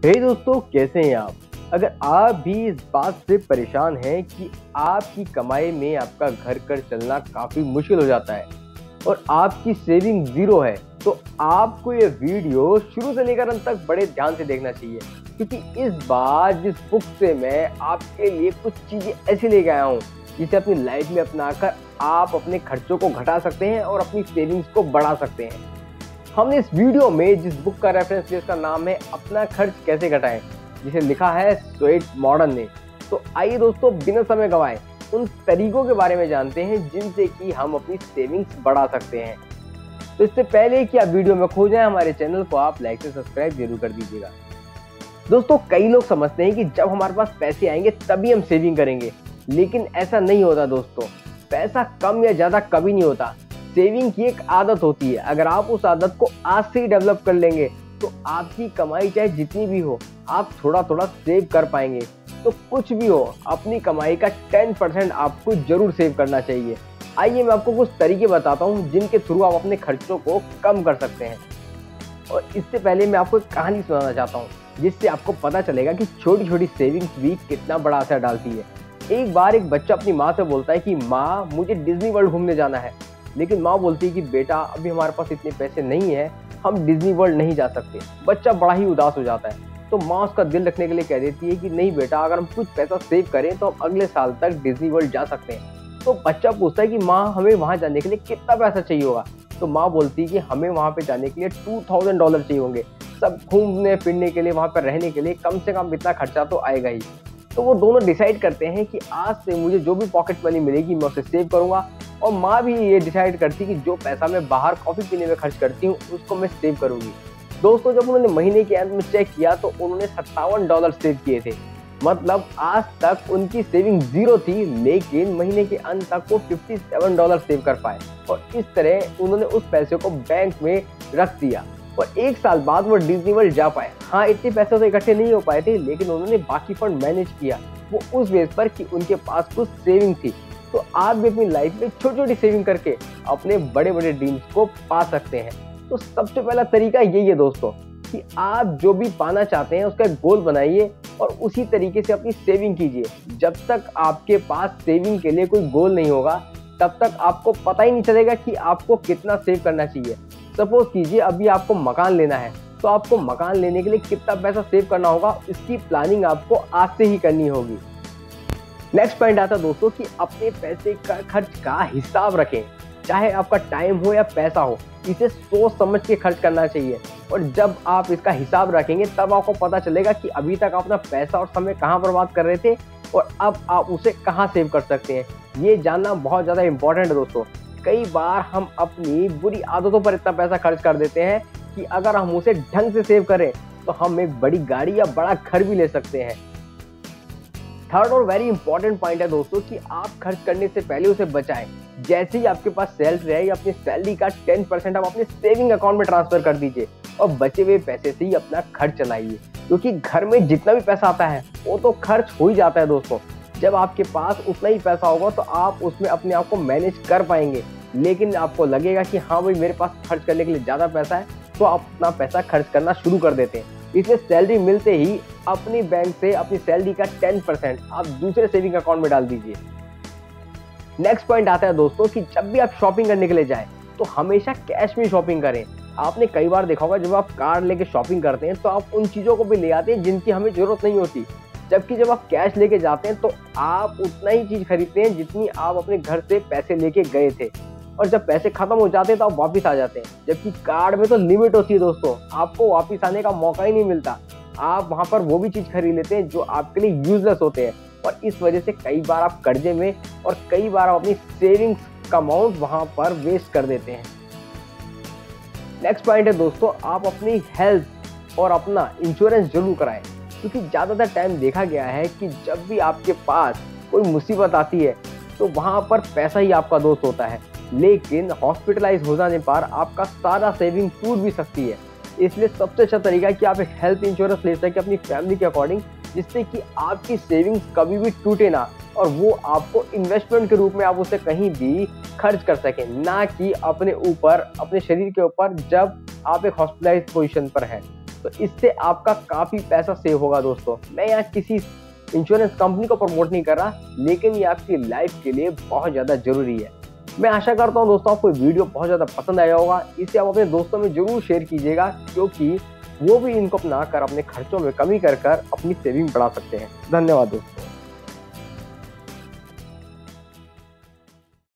दोस्तों, कैसे हैं आप? अगर आप भी इस बात से परेशान हैं कि आपकी कमाई में आपका घर कर चलना काफ़ी मुश्किल हो जाता है और आपकी सेविंग ज़ीरो है, तो आपको ये वीडियो शुरू से लेकर अंत तक बड़े ध्यान से देखना चाहिए, क्योंकि इस बार जिस बुक से मैं आपके लिए कुछ चीज़ें ऐसी लेके आया हूँ, जिसे अपनी लाइफ में अपनाकर आप अपने खर्चों को घटा सकते हैं और अपनी सेविंग्स को बढ़ा सकते हैं। हमने इस वीडियो में जिस बुक का रेफरेंस लिया उसका नाम है अपना खर्च कैसे घटाएं, जिसे लिखा है स्वेट मॉडर्न ने। तो आइए दोस्तों, बिना समय गंवाए उन तरीकों के बारे में जानते हैं जिनसे कि हम अपनी सेविंग्स बढ़ा सकते हैं। तो इससे पहले कि आप वीडियो में खो जाएं, हमारे चैनल को आप लाइक से सब्सक्राइब जरूर कर दीजिएगा। दोस्तों, कई लोग समझते हैं कि जब हमारे पास पैसे आएंगे तभी हम सेविंग करेंगे, लेकिन ऐसा नहीं होता दोस्तों। पैसा कम या ज्यादा कभी नहीं होता। सेविंग की एक आदत होती है। अगर आप उस आदत को आज से ही डेवलप कर लेंगे तो आपकी कमाई चाहे जितनी भी हो, आप थोड़ा थोड़ा सेव कर पाएंगे। तो कुछ भी हो, अपनी कमाई का 10% आपको जरूर सेव करना चाहिए। आइए मैं आपको कुछ तरीके बताता हूँ जिनके थ्रू आप अपने खर्चों को कम कर सकते हैं। और इससे पहले मैं आपको एक कहानी सुनाना चाहता हूँ, जिससे आपको पता चलेगा कि छोटी छोटी सेविंग्स भी कितना बड़ा असर डालती है। एक बार एक बच्चा अपनी माँ से बोलता है कि माँ, मुझे डिज्नी वर्ल्ड घूमने जाना है। लेकिन माँ बोलती है कि बेटा, अभी हमारे पास इतने पैसे नहीं है, हम डिज्नी वर्ल्ड नहीं जा सकते। बच्चा बड़ा ही उदास हो जाता है। तो माँ उसका दिल रखने के लिए कह देती है कि नहीं बेटा, अगर हम कुछ पैसा सेव करें तो हम अगले साल तक डिज्नी वर्ल्ड जा सकते हैं। तो बच्चा पूछता है कि माँ, हमें वहाँ जाने के लिए कितना पैसा चाहिए होगा? तो माँ बोलती है कि हमें वहाँ पे जाने के लिए $2000 चाहिए होंगे। सब घूमने फिरने के लिए, वहाँ पर रहने के लिए कम से कम इतना खर्चा तो आएगा ही। तो वो दोनों डिसाइड करते हैं कि आज से मुझे जो भी पॉकेट मनी मिलेगी मैं उसे सेव करूंगा। और माँ भी ये डिसाइड करती कि जो पैसा मैं बाहर कॉफ़ी पीने में खर्च करती हूँ उसको मैं सेव करूंगी। दोस्तों, जब उन्होंने महीने के अंत में चेक किया तो उन्होंने $57 सेव किए थे। मतलब आज तक उनकी सेविंग ज़ीरो थी, लेकिन महीने के अंत तक वो $57 सेव कर पाए। और इस तरह उन्होंने उस पैसे को बैंक में रख दिया और एक साल बाद वो डिज्नी वर्ल्ड जा पाए। हाँ, इतने पैसे तो इकट्ठे नहीं हो पाए थे, लेकिन उन्होंने बाकी फंड मैनेज किया, वो उस बेस पर कि उनके पास कुछ सेविंग थी। तो आप भी अपनी लाइफ में छोटी छोटी सेविंग करके अपने बड़े बड़े ड्रीम्स को पा सकते हैं। तो सबसे पहला तरीका यही है दोस्तों, कि आप जो भी पाना चाहते हैं उसका गोल बनाइए और उसी तरीके से अपनी सेविंग कीजिए। जब तक आपके पास सेविंग के लिए कोई गोल नहीं होगा, तब तक आपको पता ही नहीं चलेगा कि आपको कितना सेव करना चाहिए। सपोज कीजिए अभी आपको मकान लेना है, तो आपको मकान लेने के लिए कितना पैसा सेव करना होगा, इसकी प्लानिंग आपको आज से ही करनी होगी। नेक्स्ट पॉइंट आता है दोस्तों, कि अपने पैसे का खर्च का हिसाब रखें। चाहे आपका टाइम हो या पैसा हो, इसे सोच समझ के खर्च करना चाहिए। और जब आप इसका हिसाब रखेंगे तब आपको पता चलेगा कि अभी तक अपना पैसा और समय कहाँ बर्बाद कर रहे थे और अब आप उसे कहाँ सेव कर सकते हैं। ये जानना बहुत ज़्यादा इंपॉर्टेंट है दोस्तों। कई बार हम अपनी बुरी आदतों पर इतना पैसा खर्च कर देते हैं कि अगर हम उसे ढंग से सेव करें तो हम एक बड़ी गाड़ी या बड़ा घर भी ले सकते हैं। थर्ड और वेरी इंपॉर्टेंट पॉइंट है दोस्तों, कि आप खर्च करने से पहले उसे बचाएं। जैसे ही आपके पास सैलरी है, या अपनी सैलरी का 10% आप अपने सेविंग अकाउंट में ट्रांसफर कर दीजिए और बचे हुए पैसे से ही अपना खर्च चलाइए। क्योंकि घर में जितना भी पैसा आता है वो तो खर्च हो ही जाता है दोस्तों। जब आपके पास उतना ही पैसा होगा तो आप उसमें अपने आप को मैनेज कर पाएंगे। लेकिन आपको लगेगा कि हाँ भाई, मेरे पास खर्च करने के लिए ज़्यादा पैसा है, तो आप अपना पैसा खर्च करना शुरू कर देते हैं। इसलिए सैलरी मिलते ही अपनी बैंक से अपनी सैलरी का 10% आप दूसरे सेविंग अकाउंट में डाल दीजिए। नेक्स्ट पॉइंट आता है दोस्तों, कि जब भी आप शॉपिंग करने के लिए जाएं तो हमेशा कैश में शॉपिंग करें। आपने कई बार देखा होगा, जब आप कार्ड लेके शॉपिंग करते हैं तो आप उन चीज़ों को भी ले आते हैं जिनकी हमें ज़रूरत नहीं होती। जबकि जब आप कैश लेके जाते हैं तो आप उतना ही चीज़ खरीदते हैं जितनी आप अपने घर से पैसे लेके गए थे। और जब पैसे खत्म हो जाते हैं तो आप वापस आ जाते हैं। जबकि कार्ड में तो लिमिट होती है दोस्तों, आपको वापस आने का मौका ही नहीं मिलता। आप वहाँ पर वो भी चीज़ खरीद लेते हैं जो आपके लिए यूजलेस होते हैं। और इस वजह से कई बार आप कर्जे में और कई बार आप अपनी सेविंग्स का अमाउंट वहाँ पर वेस्ट कर देते हैं। नेक्स्ट पॉइंट है दोस्तों, आप अपनी हेल्थ और अपना इंश्योरेंस जरूर कराएं। क्योंकि ज़्यादातर टाइम देखा गया है कि जब भी आपके पास कोई मुसीबत आती है तो वहाँ पर पैसा ही आपका दोस्त होता है, लेकिन हॉस्पिटलाइज हो जाने पर आपका सारा सेविंग टूट भी सकती है। इसलिए सबसे अच्छा तरीका है कि आप एक हेल्थ इंश्योरेंस ले सकें अपनी फैमिली के अकॉर्डिंग, जिससे कि आपकी सेविंग्स कभी भी टूटे ना और वो आपको इन्वेस्टमेंट के रूप में आप उसे कहीं भी खर्च कर सकें, ना कि अपने ऊपर, अपने शरीर के ऊपर, जब आप एक हॉस्पिटलाइज पोजीशन पर हैं। तो इससे आपका काफ़ी पैसा सेव होगा दोस्तों। मैं यहाँ किसी इंश्योरेंस कंपनी को प्रमोट नहीं कर रहा, लेकिन ये आपकी लाइफ के लिए बहुत ज़्यादा ज़रूरी है। मैं आशा करता हूँ दोस्तों आपको वीडियो बहुत ज़्यादा पसंद आया होगा। इसे आप अपने दोस्तों में ज़रूर शेयर कीजिएगा, क्योंकि वो भी इनको अपना कर अपने खर्चों में कमी कर अपनी सेविंग बढ़ा सकते हैं। धन्यवाद दोस्तों।